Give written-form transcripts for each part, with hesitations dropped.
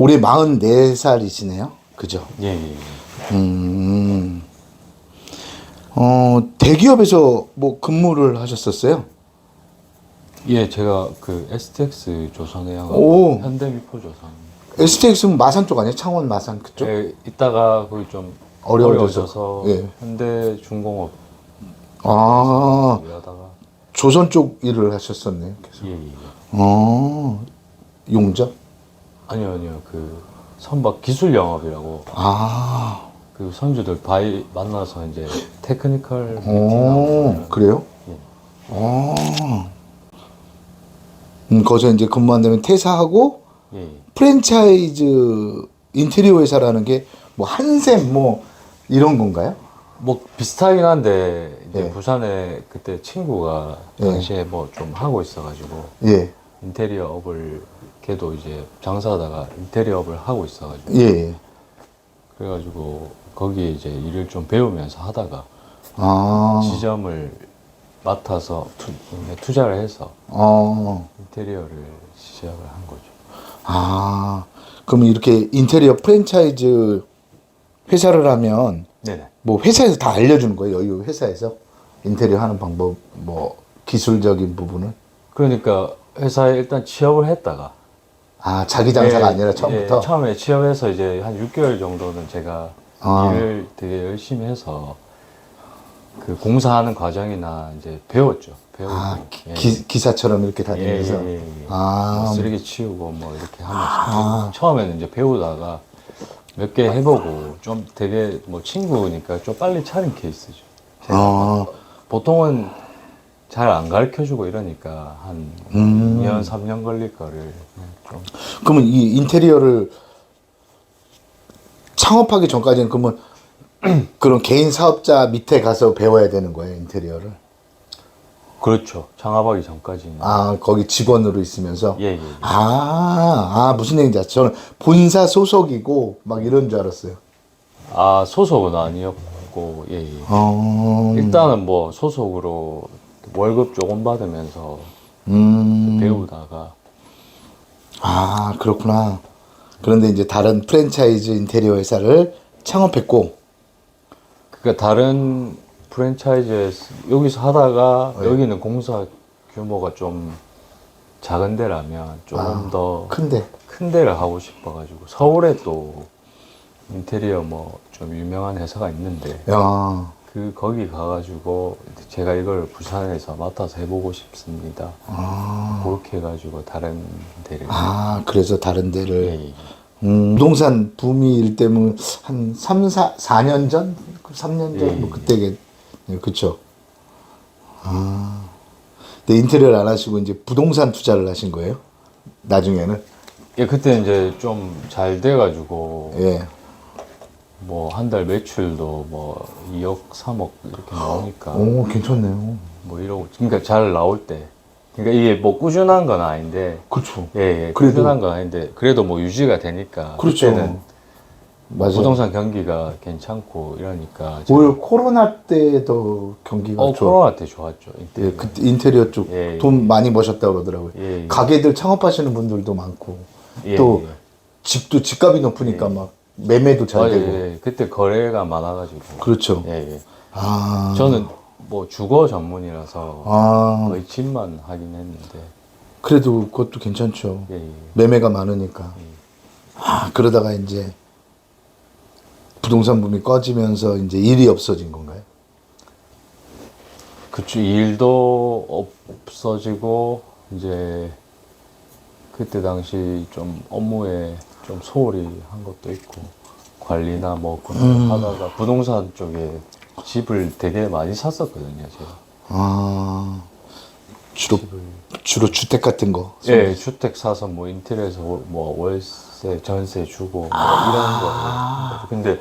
올해 44살이시네요. 그죠? 예, 예. 대기업에서 뭐 근무를 하셨었어요? 예, 제가 그 STX 조선에 오. 현대미포조선. STX는 마산 쪽 아니에요? 창원 마산 그쪽? 예, 있다가 거기 좀 어려워져서. 어려워져서 예. 현대중공업 아, 일하다가 조선 쪽 일을 하셨었네요. 계속. 예, 예. 용접? 아니요. 그 선박 기술 영업이라고 아, 그 선주들 바이 만나서 이제 테크니컬 오, 미팅하고 그래요? 예. 거기서 이제 근무한다면 퇴사하고 예. 프랜차이즈 인테리어 회사라는 게 뭐 한샘 뭐 이런 건가요? 뭐 비슷하긴 한데 이제 예. 부산에 그때 친구가 예. 당시에 뭐 좀 하고 있어가지고 예, 인테리어 업을 걔도 이제 장사하다가 인테리어 업을 하고 있어가지고 예. 그래가지고 거기에 이제 일을 좀 배우면서 하다가 아, 지점을 맡아서 투자를 해서 어, 인테리어를 시작을 한 거죠. 아, 그럼 이렇게 인테리어 프랜차이즈 회사를 하면 네네. 뭐 회사에서 다 알려주는 거예요? 여기 회사에서 인테리어 하는 방법, 뭐 기술적인 부분은? 그러니까 회사에 일단 취업을 했다가 아, 자기 장사가 예, 아니라 처음부터? 예, 처음에 취업해서 이제 한 6개월 정도는 제가 아. 일을 되게 열심히 해서 그 공사하는 과정이나 이제 배웠죠. 배우고. 아, 예. 기사처럼 이렇게 다니면서? 예. 아, 뭐 쓰레기 치우고 뭐 이렇게 하면서 처음에는 이제 배우다가 몇 개 해보고 좀 되게 뭐 친구니까 좀 빨리 차린 케이스죠. 제가 아, 보통은 잘 안 가르쳐주고 이러니까 한 2년, 3년 걸릴 거를 좀 그러면 이 인테리어를 창업하기 전까지는 그러면 그런 개인 사업자 밑에 가서 배워야 되는 거예요, 인테리어를? 그렇죠. 창업하기 전까지는. 아, 거기 직원으로 있으면서? 예. 무슨 얘기인지 알죠? 저는 본사 소속이고 막 이런 줄 알았어요. 아, 소속은 아니었고, 예. 어, 일단은 뭐 소속으로 월급 조금 받으면서 배우다가, 아, 그렇구나. 그런데 이제 다른 프랜차이즈 인테리어 회사를 창업했고, 그러니까 다른 프랜차이즈에서 여기서 하다가 여기는 공사 규모가 좀 작은 데라면 조금 더 큰데. 큰 데를 하고 싶어가지고 서울에 또 인테리어 뭐 좀 유명한 회사가 있는데 야, 거기 가가지고 제가 이걸 부산에서 맡아서 해보고 싶습니다. 그렇게 해가지고 다른 데를 그래서 다른 데를. 예, 예. 부동산 붐일 때면 한 4년 전? 3년 전? 예, 뭐 예. 그때, 그쵸. 근데 인테리어를 안 하시고 이제 부동산 투자를 하신 거예요? 나중에는? 예, 그때 이제 좀 잘 돼가지고 예. 뭐 한 달 매출도 뭐 2억, 3억 이렇게 나오니까 오, 괜찮네요. 뭐 이러고 그러니까 잘 나올 때 그러니까 이게 뭐 꾸준한 건 아닌데 그렇죠. 예, 그래도- 꾸준한 건 아닌데 그래도 뭐 유지가 되니까 그렇죠. 그때는 맞아요. 부동산 경기가 괜찮고 이러니까 제가 오히려 코로나 때도 경기가 코로나 때 좋았죠. 예, 그때 인테리어 쪽 예, 돈 많이 버셨다고 그러더라고요. 예, 예. 가게들 창업하시는 분들도 많고, 예, 또 예. 집도 집값이 높으니까 막 매매도 잘 맞아요. 되고. 예, 그때 거래가 많아가지고 그렇죠. 예. 아, 저는 뭐 주거 전문이라서 거의 집만 하긴 했는데 그래도 그것도 괜찮죠. 예. 매매가 많으니까. 그러다가 이제 부동산 붐이 꺼지면서 이제 일이 없어진 건가요? 그쵸. 일도 없어지고 이제 그때 당시 좀 업무에 좀 소홀히 한 것도 있고 관리나 뭐 그런 거 하다가 부동산 쪽에 집을 되게 많이 샀었거든요, 제가. 아, 주로 주택 같은 거. 예, 주택 사서 뭐 인테리어에서 뭐 월세, 전세 주고 뭐 이런 거. 근데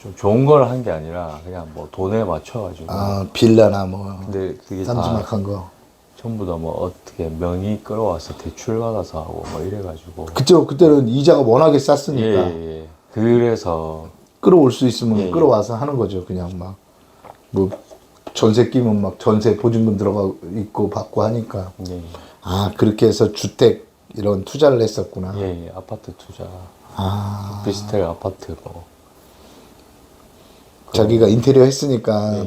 좀 좋은 걸 한 게 아니라 그냥 뭐 돈에 맞춰가지고. 빌라나 뭐, 근데 그게 다 쌈지막한 거. 전부 다 뭐 어떻게 명의 끌어와서 대출 받아서 하고 뭐 이래가지고. 그때는 이자가 워낙에 쌌으니까. 예. 그래서 끌어올 수 있으면 예. 끌어와서 하는 거죠. 그냥 막, 뭐, 전세 끼면 막 전세 보증금 들어가 있고 받고 하니까. 예, 그렇게 해서 주택 이런 투자를 했었구나. 예, 아파트 투자. 아, 오피스텔 아파트 뭐 자기가 인테리어 했으니까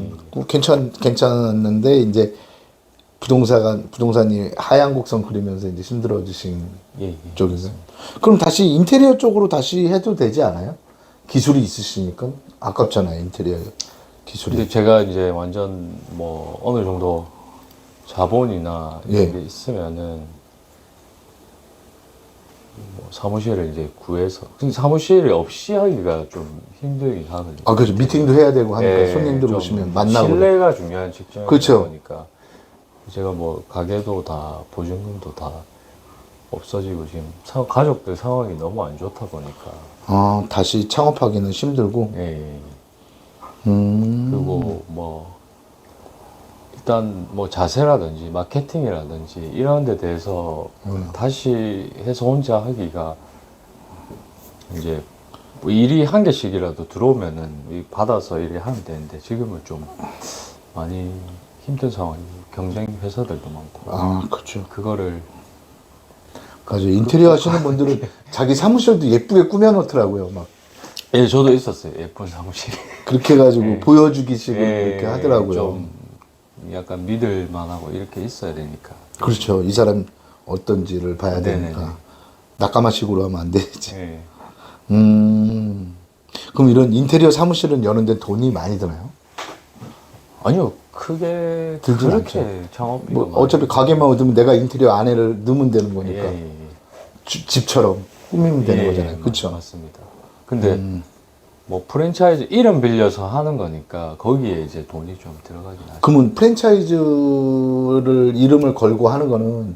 괜찮았는데 이제 부동산이 하얀 곡선 그리면서 이제 힘들어지신 예, 예. 쪽이죠. 그럼 다시 인테리어 쪽으로 다시 해도 되지 않아요? 기술이 있으시니까 아깝잖아요, 인테리어 기술이. 근데 제가 이제 완전 뭐 어느 정도 자본이나 예. 이런 게 있으면은 뭐 사무실을 이제 구해서 근데 사무실이 없이 하기가 좀 힘들긴 하거든요. 아, 그렇죠. 미팅도 해야 되고 하니까 예, 손님들 좀 오시면 만나고. 신뢰가 중요한 직종이다 그렇죠. 보니까 제가 뭐 가게도 다 보증금도 다 없어지고 지금 가족들 상황이 너무 안 좋다 보니까 아, 다시 창업하기는 힘들고. 예, 예. 음. 그리고 뭐 일단 뭐 자세라든지 마케팅이라든지 이런 데 대해서 다시 해서 혼자 하기가 이제 뭐 일이 한 개씩이라도 들어오면은 받아서 일을 하면 되는데 지금은 좀 많이 힘든 상황이고 경쟁 회사들도 많고 아, 그렇죠. 그거를 맞아요. 인테리어 하시는 분들은 자기 사무실도 예쁘게 꾸며놓더라고요. 막 예 저도 있었어요 예쁜 사무실 그렇게 해가지고 예. 보여주기식으로 예, 이렇게 하더라고요. 좀 약간 믿을 만하고 이렇게 있어야 되니까 그렇죠. 이 사람 어떤지를 봐야 네네네. 되니까. 낙가마식으로 하면 안 되지. 예. 그럼 이런 인테리어 사무실은 여는데 돈이 많이 드나요? 아니요 크게 들진 그렇게 창업비가 뭐 많이 어차피 가게만 얻으면 내가 인테리어 안에를 넣으면 되는 예, 거니까 예, 예. 집처럼 꾸미면 되는 예, 거잖아요. 예, 그렇죠? 맞습니다. 근데 뭐 프랜차이즈 이름 빌려서 하는 거니까 거기에 이제 돈이 좀 들어가긴 하죠. 그러면 프랜차이즈를 이름을 걸고 하는 거는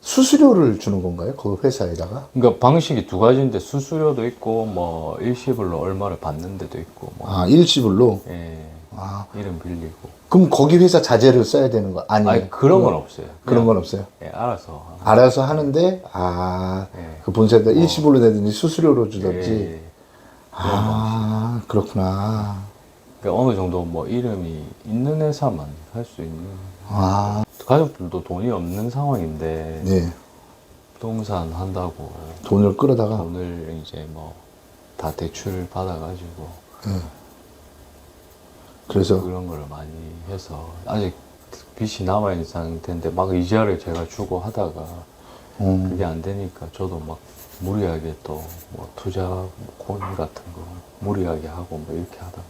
수수료를 주는 건가요? 그 회사에다가? 그러니까 방식이 두 가지인데 수수료도 있고 뭐 일시불로 얼마를 받는 데도 있고 뭐 아, 일시불로? 예, 아, 이름 빌리고 그럼 거기 회사 자재를 써야 되는 거 아니에요? 아니 그런 건 없어요. 그런 그냥, 건 없어요. 예, 알아서 알아서 하는데, 아, 예. 그 본사에다 일시불로 내든지 수수료로 주든지. 예, 아, 그렇구나. 그러니까 어느 정도 뭐 이름이 있는 회사만 할 수 있는 아, 가족들도 돈이 없는 상황인데 네. 부동산 한다고 돈을 끌어다가. 돈을 이제 뭐 다 대출 받아가지고 그래서, 그런 거를 많이 해서 아직 빚이 남아있는 상태인데 막 이자를 제가 주고 하다가 그게 안 되니까 저도 막 무리하게 또 뭐 투자 코인 같은 거 무리하게 하고 뭐 이렇게 하다가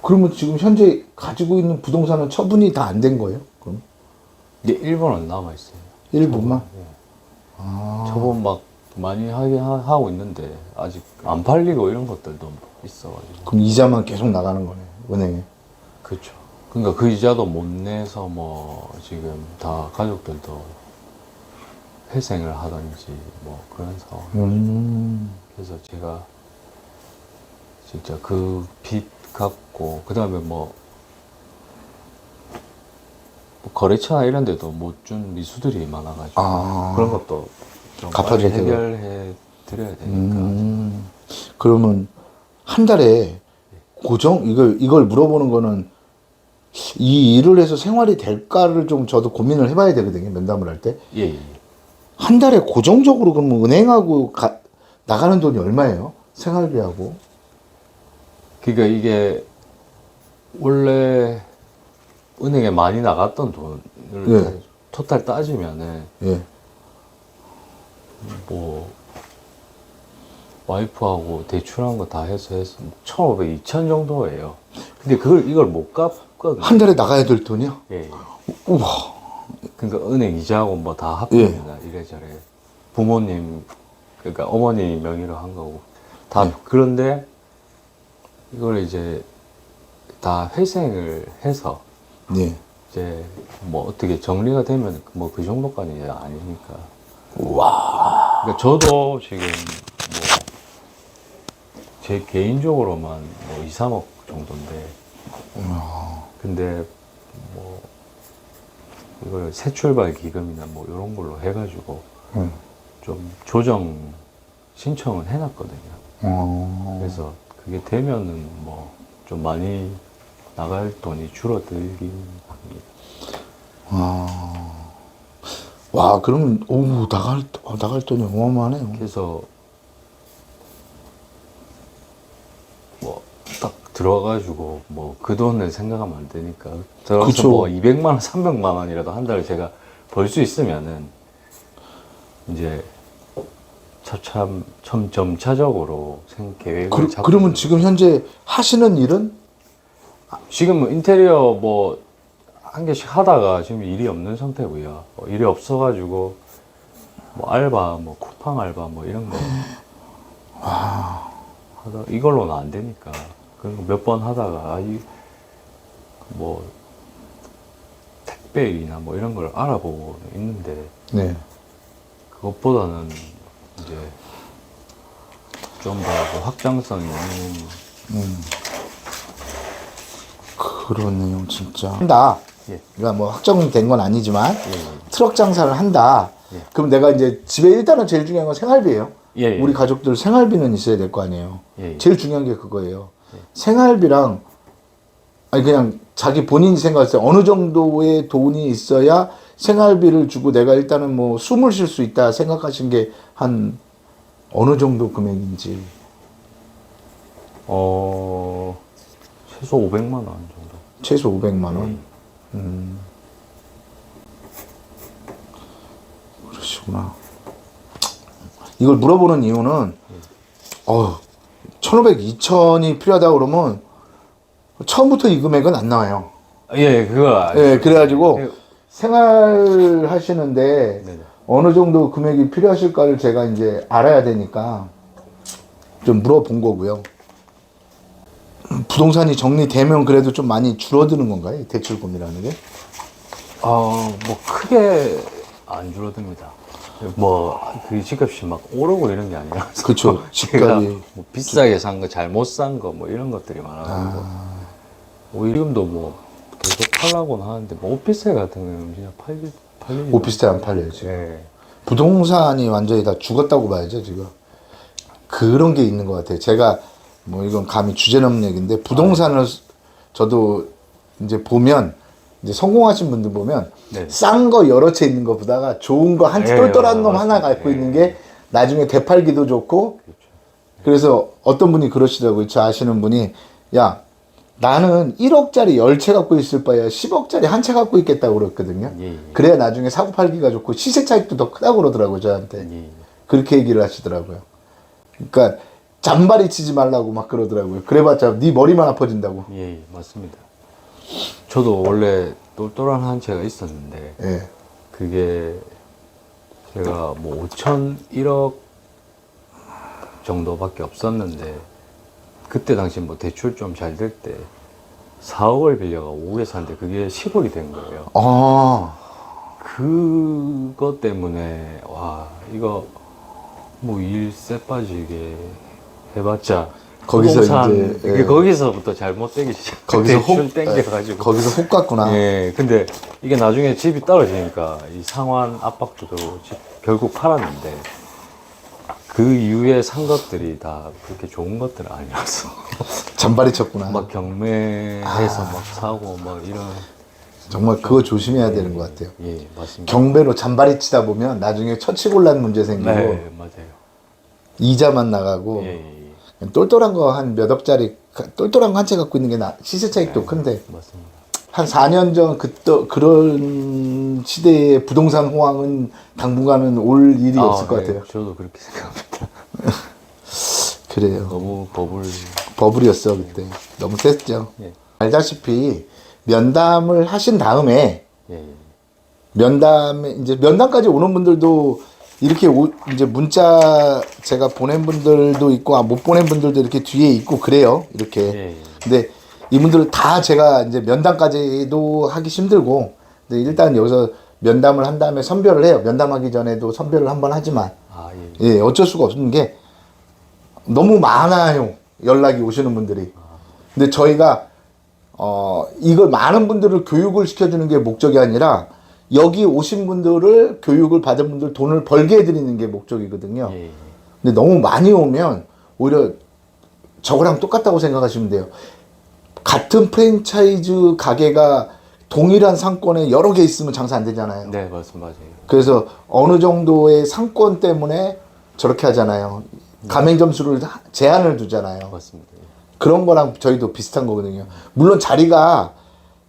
그러면 지금 현재 가지고 있는 부동산은 처분이 다 안 된 거예요? 그럼? 이제 일본은 남아있어요. 일부만? 처분 막 많이 하고 있는데 아직 안 팔리고 이런 것들도 있어가지고 그럼 이자만 계속 나가는 거네, 은행에. 그렇죠. 그러니까 그 이자도 못 내서 뭐 지금 다 가족들도 회생을 하든지 뭐 그런 상황. 그래서 제가 진짜 그 빚 갚고 그 다음에 뭐 거래처나 이런 데도 못 준 미수들이 많아가지고 아. 그런 것도 좀 갚아줘야 빨리 해결해 드려야 되니까 그러면 한 달에 이걸 물어보는 거는 이 일을 해서 생활이 될까를 좀 저도 고민을 해봐야 되거든요, 면담을 할 때. 예, 예. 한 달에 고정적으로 그러면 은행하고 나가는 돈이 얼마예요? 생활비하고. 그러니까 이게 원래 은행에 많이 나갔던 돈을 예. 토탈 따지면은 예. 뭐 와이프하고 대출한 거 다 해서 1,500, 2,000 정도예요. 근데 이걸 못 갚거든요. 한 달에 나가야 될 돈이요? 예, 예. 우와. 그러니까 은행 이자하고 뭐 다 합합니다. 이래저래 부모님 그러니까 어머니 명의로 한 거고 다 그런데 이걸 이제 다 회생을 해서 네. 이제 뭐 어떻게 정리가 되면 뭐 그 정도까지는 아니니까. 우와. 그러니까 저도 지금 뭐 제 개인적으로만 뭐 2, 3억 정도인데 근데 뭐 이걸 새 출발 기금이나 뭐 이런 걸로 해가지고 좀 조정 신청을 해놨거든요. 그래서 그게 되면은 뭐 좀 많이 나갈 돈이 줄어들긴 합니다. 와, 그러면, 나갈 돈이 어마어마하네요. 그래서 들어가가지고 뭐 그 돈을 생각하면 안 되니까 들어가서 그쵸. 뭐 200만 원, 300만 원이라도 한 달에 제가 벌 수 있으면은 이제 차참 점차적으로 계획을 잡고 그러면 있는 지금 현재 하시는 일은? 지금 뭐 인테리어 뭐 한 개씩 하다가 지금 일이 없는 상태고요. 일이 없어가지고 뭐 알바, 뭐 쿠팡 알바 뭐 이런 거 하다 이걸로는 안 되니까 몇 번 하다가 뭐 택배 일이나 뭐 이런 걸 알아보고 있는데 네. 그것보다는 이제 좀 더 확장성이 있는 그러네요, 진짜. 한다. 예. 그러니까 뭐 확정된 건 아니지만 예. 트럭 장사를 한다. 예. 그럼 내가 이제 집에 일단은 제일 중요한 건 생활비예요. 예, 예. 우리 가족들 생활비는 있어야 될 거 아니에요. 예, 예. 제일 중요한 게 그거예요. 생활비랑 아니 그냥 자기 본인이 생각했을 때 어느 정도의 돈이 있어야 생활비를 주고 내가 일단은 뭐 숨을 쉴 수 있다 생각하신 게 한 어느 정도 금액인지. 최소 500만 원 정도. 최소 500만 원. 그러시구나. 이걸 물어보는 이유는 1,500, 2,000이 필요하다 그러면 처음부터 이 금액은 안 나와요. 예, 그거 예, 그래가지고 예. 생활하시는데 네네. 어느 정도 금액이 필요하실까를 제가 이제 알아야 되니까 좀 물어본 거고요. 부동산이 정리되면 그래도 좀 많이 줄어드는 건가요? 이 대출금이라는 게? 뭐 크게 안 줄어듭니다. 뭐 그 집값이 막 오르고 이런 게 아니라 그쵸, 제가 집값이. 뭐 비싸게 산 거, 잘못 산 거 뭐 이런 것들이 많아가지고 오히려 지금도 뭐 계속 팔라고는 하는데 뭐 오피스텔 같은 경우는 그냥 팔리지 오피스텔 안 팔려야지. 예. 부동산이 완전히 다 죽었다고 봐야죠, 지금. 그런 게 있는 것 같아요. 제가 뭐 이건 감히 주제 넘는 얘기인데 부동산을 저도 이제 보면 이제 성공하신 분들 보면 네. 싼 거 여러 채 있는 것보다가 좋은 거 한 예, 똘똘한 놈 하나 맞습니다. 갖고 있는 게 나중에 되팔기도 좋고 그래서 어떤 분이 그러시더라고요. 저 아시는 분이 야 나는 1억짜리 10채 갖고 있을 바에 10억짜리 한 채 갖고 있겠다고 그랬거든요. 예, 예. 그래야 나중에 사고 팔기가 좋고 시세 차익도 더 크다고 그러더라고요. 저한테. 예. 그렇게 얘기를 하시더라고요. 그러니까 잔바리 치지 말라고 막 그러더라고요. 그래봤자 네 머리만 아파진다고. 예, 맞습니다. 저도 원래 똘똘한 한 채가 있었는데 예. 그게 제가 뭐 5천, 1억 정도밖에 없었는데 그때 당시 뭐 대출 좀 잘 될 때 4억을 빌려가 5억에 샀는데 그게 10억이 된 거예요. 아, 그것 때문에 와 이거 뭐 일세 빠지게 해봤자 거기서 부동산 이제, 이게 예. 거기서부터 잘못되기 시작. 거기서 대출 땡겨가지고 거기서 혹 갔구나. 예, 근데 이게 나중에 집이 떨어지니까 이 상환 압박도 들고 집 결국 팔았는데 그 이후에 산 것들이 다 그렇게 좋은 것들은 아니었어. 잔바리 쳤구나. 막 경매해서 막 사고 막 이런. 정말 그거 조심해야 되는 것 같아요. 예, 맞습니다. 경매로 잔바리 치다 보면 나중에 처치곤란 문제 생기고 네, 맞아요. 이자만 나가고 예, 예, 똘똘한 거 한 몇 억짜리 똘똘한 거 한 채 갖고 있는 게 시세 차익도 예. 큰데 맞습니다. 한 4년 전 그런 시대의 부동산 호황은 당분간은 올 일이 없을 것 예, 같아요. 저도 그렇게 생각합니다. 그래요. 너무 버블이었어 그때. 너무 셌죠. 예, 알다시피 면담을 하신 다음에 예, 예. 면담에 이제 면담까지 오는 분들도 이렇게 이제 문자 제가 보낸 분들도 있고 못 보낸 분들도 이렇게 뒤에 있고 그래요. 이렇게. 예, 예. 근데 이분들 다 제가 이제 면담까지도 하기 힘들고 근데 일단 여기서 면담을 한 다음에 선별을 해요. 면담하기 전에도 선별을 한번 하지만 아, 예, 예. 예, 어쩔 수가 없는 게 너무 많아요. 연락이 오시는 분들이. 근데 저희가 이걸 많은 분들을 교육을 시켜주는 게 목적이 아니라 여기 오신 분들을 교육을 받은 분들 돈을 벌게 해드리는 게 목적이거든요. 예, 예. 근데 너무 많이 오면 오히려 저거랑 똑같다고 생각하시면 돼요. 같은 프랜차이즈 가게가 동일한 상권에 여러 개 있으면 장사 안 되잖아요. 네, 맞아요. 그래서 어느 정도의 상권 때문에 저렇게 하잖아요. 가맹 점수를 제한을 두잖아요. 맞습니다. 그런 거랑 저희도 비슷한 거거든요. 물론 자리가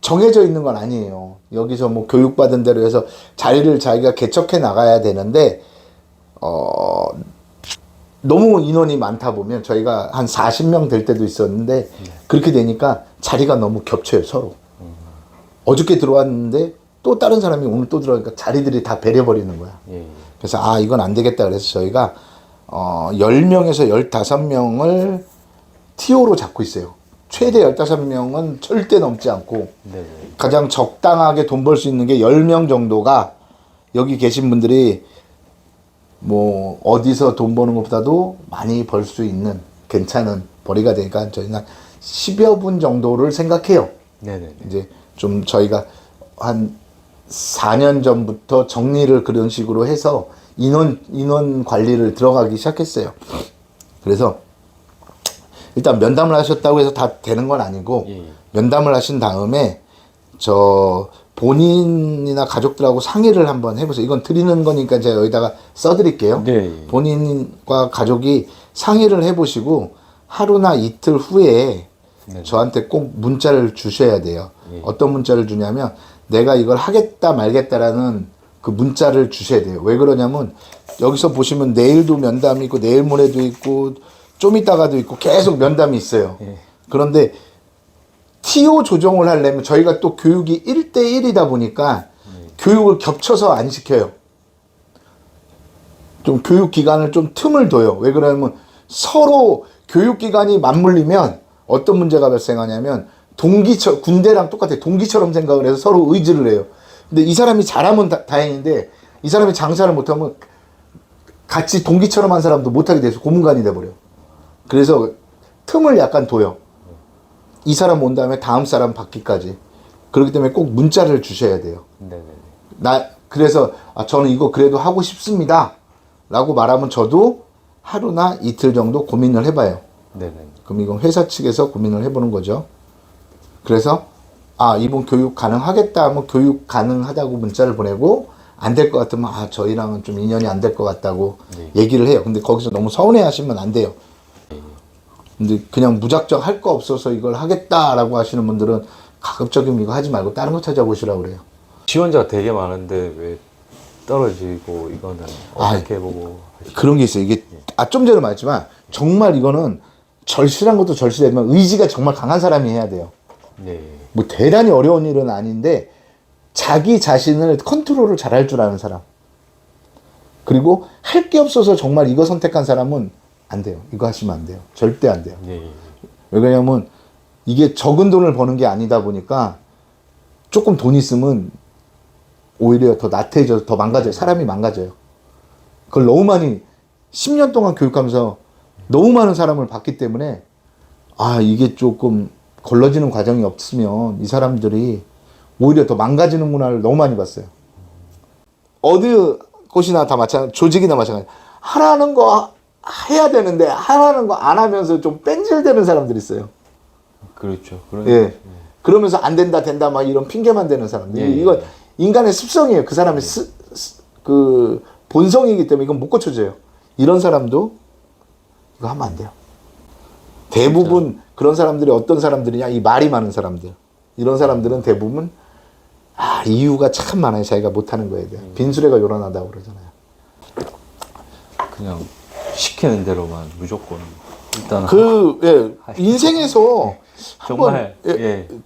정해져 있는 건 아니에요. 여기서 뭐 교육받은 대로 해서 자리를 자기가 개척해 나가야 되는데, 너무 인원이 많다 보면 저희가 한 40명 될 때도 있었는데, 그렇게 되니까 자리가 너무 겹쳐요, 서로. 어저께 들어왔는데 또 다른 사람이 오늘 또 들어가니까 자리들이 다 배려버리는 거야. 예. 그래서 아, 이건 안 되겠다. 그래서 저희가 10명에서 15명을 TO로 잡고 있어요. 최대 15명은 절대 넘지 않고, 네. 가장 적당하게 돈 벌 수 있는 게 10명 정도가, 여기 계신 분들이 뭐 어디서 돈 버는 것보다도 많이 벌 수 있는 괜찮은 벌이가 되니까 저희는 10여 분 정도를 생각해요. 네네. 이제 좀 저희가 한 4년 전부터 정리를 그런 식으로 해서 인원 관리를 들어가기 시작했어요. 그래서 일단 면담을 하셨다고 해서 다 되는 건 아니고, 예. 면담을 하신 다음에 저 본인이나 가족들하고 상의를 한번 해보세요. 이건 드리는 거니까 제가 여기다가 써드릴게요. 네. 본인과 가족이 상의를 해보시고 하루나 이틀 후에 네. 저한테 꼭 문자를 주셔야 돼요. 예. 어떤 문자를 주냐면, 내가 이걸 하겠다 말겠다라는 그 문자를 주셔야 돼요. 왜 그러냐면 여기서 보시면 내일도 면담이 있고 내일 모레도 있고 좀 이따가도 있고 계속 면담이 있어요. 예. 그런데 TO 조정을 하려면 저희가 또 교육이 1대1이다 보니까 교육을 겹쳐서 안 시켜요. 좀 교육 기간을 좀 틈을 둬요. 왜 그러냐면 서로 교육 기간이 맞물리면 어떤 문제가 발생하냐면, 군대랑 똑같아요. 동기처럼 생각을 해서 서로 의지를 해요. 근데 이 사람이 잘하면 다행인데, 이 사람이 장사를 못하면 같이 동기처럼 한 사람도 못하게 돼서 고문관이 돼버려요. 그래서 틈을 약간 둬요. 이 사람 온 다음에 다음 사람 받기까지. 그렇기 때문에 꼭 문자를 주셔야 돼요. 네네. 그래서 저는 이거 그래도 하고 싶습니다 라고 말하면 저도 하루나 이틀 정도 고민을 해봐요. 네네. 그럼 이건 회사 측에서 고민을 해보는 거죠. 그래서 이분 교육 가능하겠다 하면 교육 가능하다고 문자를 보내고, 안 될 것 같으면 저희랑은 좀 인연이 안 될 것 같다고 네. 얘기를 해요. 근데 거기서 너무 서운해 하시면 안 돼요. 근데 그냥 무작정 할 거 없어서 이걸 하겠다라고 하시는 분들은 가급적이면 이거 하지 말고 다른 거 찾아보시라고 그래요. 지원자가 되게 많은데 왜 떨어지고, 이거는 어떻게 보고 그런 게 있어요. 이게 좀 전에 말했지만 정말 이거는 절실한 것도 절실하지만 의지가 정말 강한 사람이 해야 돼요. 네. 뭐 대단히 어려운 일은 아닌데 자기 자신을 컨트롤을 잘할 줄 아는 사람, 그리고 할 게 없어서 정말 이거 선택한 사람은 안 돼요. 이거 하시면 안 돼요. 절대 안 돼요. 네. 왜냐면 이게 적은 돈을 버는 게 아니다 보니까 조금 돈 있으면 오히려 더 나태해져서 더 망가져요. 사람이 망가져요. 그걸 너무 많이 10년 동안 교육하면서 너무 많은 사람을 봤기 때문에 이게 조금 걸러지는 과정이 없으면 이 사람들이 오히려 더 망가지는 문화를 너무 많이 봤어요. 어느 곳이나 다 마찬가지, 조직이나 마찬가지. 하라는 거 해야 되는데 하라는 거 안 하면서 좀 뺀질대는 사람들이 있어요. 그렇죠. 예. 그러면서 안 된다 된다 막 이런 핑계만 대는 사람들. 예. 이거 인간의 습성이에요. 그 사람의 그 본성이기 때문에 이건 못 고쳐져요. 이런 사람도 이거 하면 안 돼요. 대부분 그런 사람들이 어떤 사람들이냐, 이 말이 많은 사람들. 이런 사람들은 대부분 이유가 참 많아요. 자기가 못하는 거에 대한. 빈수레가 요란하다고 그러잖아요. 그냥 시키는 대로만 무조건 일단 인생에서 정말 한번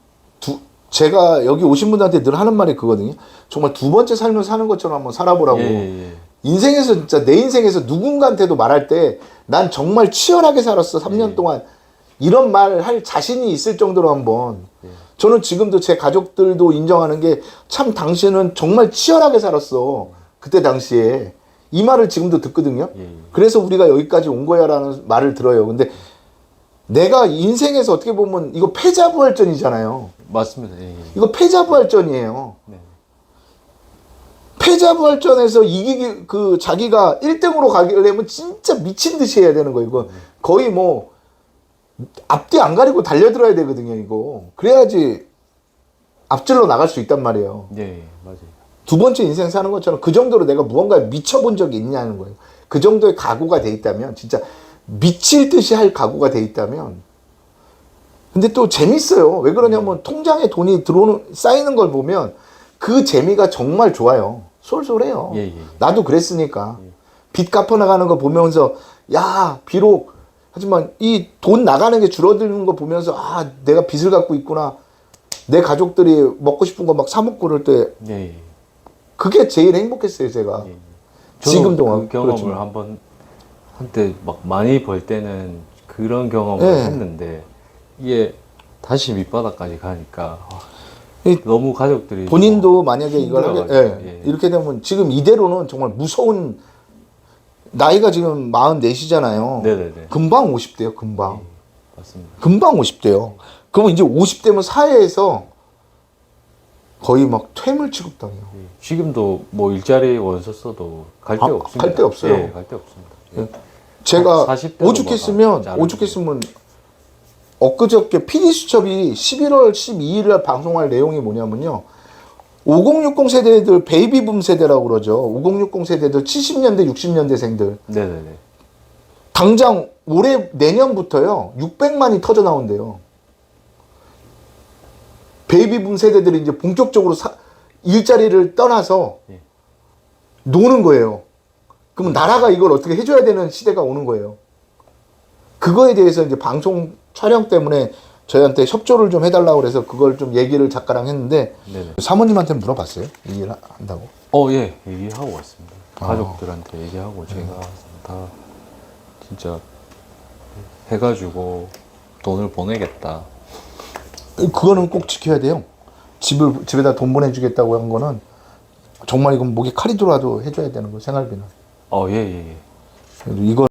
제가 여기 오신 분들한테 늘 하는 말이 그거든요. 정말 두 번째 삶을 사는 것처럼 한번 살아보라고. 인생에서 진짜 내 인생에서 누군가한테도 말할 때 난 정말 치열하게 살았어 3년 동안, 이런 말 할 자신이 있을 정도로 한번. 저는 지금도 제 가족들도 인정하는 게, 참 당신은 정말 치열하게 살았어 그때 당시에. 이 말을 지금도 듣거든요. 그래서 우리가 여기까지 온 거야 라는 말을 들어요. 근데 내가 인생에서 어떻게 보면 이거 패자부활전이잖아요. 맞습니다. 이거 패자부활전이에요. 네. 패자부활전에서 자기가 1등으로 가려면 진짜 미친 듯이 해야 되는 거예요. 이거 거의 뭐 앞뒤 안 가리고 달려들어야 되거든요. 이거 그래야지 앞질러 나갈 수 있단 말이에요. 네, 맞아요. 두 번째 인생 사는 것처럼 그 정도로 내가 무언가에 미쳐본 적이 있냐는 거예요. 그 정도의 각오가 돼 있다면, 진짜 미칠 듯이 할 각오가 돼 있다면 근데 또 재밌어요. 왜 그러냐면 통장에 돈이 쌓이는 걸 보면 그 재미가 정말 좋아요. 쏠쏠해요. 예, 예. 나도 그랬으니까. 빚 갚아 나가는 거 보면서 야, 비록 하지만 이 돈 나가는 게 줄어드는 거 보면서 아, 내가 빚을 갖고 있구나. 내 가족들이 먹고 싶은 거 막 사 먹고 그럴 때 예, 예. 그게 제일 행복했어요, 제가. 예. 지금도 그 경험을 그렇지만. 한번 한때 막 많이 벌 때는 그런 경험을 예. 했는데 이게 다시 밑바닥까지 가니까 이 너무 가족들이 본인도 만약에 이걸 하게, 힘들어가지고, 예, 예. 이렇게 되면 지금 이대로는 정말 무서운 나이가 지금 44이잖아요. 네네네. 금방 50대요, 금방. 맞습니다. 금방 50대요. 그러면 이제 50대면 사회에서 거의 막 퇴물 취급당해요. 예. 지금도 뭐 일자리 원서 써도 갈 데 아, 없습니다. 갈데 없어요. 예, 갈 데 없습니다. 예. 제가 40 대로 오죽했으면 자르는 엊그저께 PD수첩이 11월 12일 날 방송할 내용이 뭐냐면요. 5060 세대들 베이비붐 세대라고 그러죠. 5060 세대들 70년대 60년대생들 네네네. 당장 올해 내년부터요 600만이 터져 나온대요. 베이비붐 세대들이 이제 본격적으로 일자리를 떠나서 예. 노는 거예요. 그러면 나라가 이걸 어떻게 해줘야 되는 시대가 오는 거예요. 그거에 대해서 이제 방송 촬영 때문에 저희한테 협조를 좀 해달라고 그래서 그걸 좀 얘기를 작가랑 했는데 네네. 사모님한테 물어봤어요? 이 일 한다고? 예, 얘기하고 왔습니다. 가족들한테 얘기하고 제가 다 진짜 해가지고 돈을 보내겠다. 그거는 꼭 지켜야 돼요. 집에다 돈 보내주겠다고 한 거는 정말 이건 목에 칼이 들어와도 해줘야 되는 거 생활비는. 예, 예, 예. 이거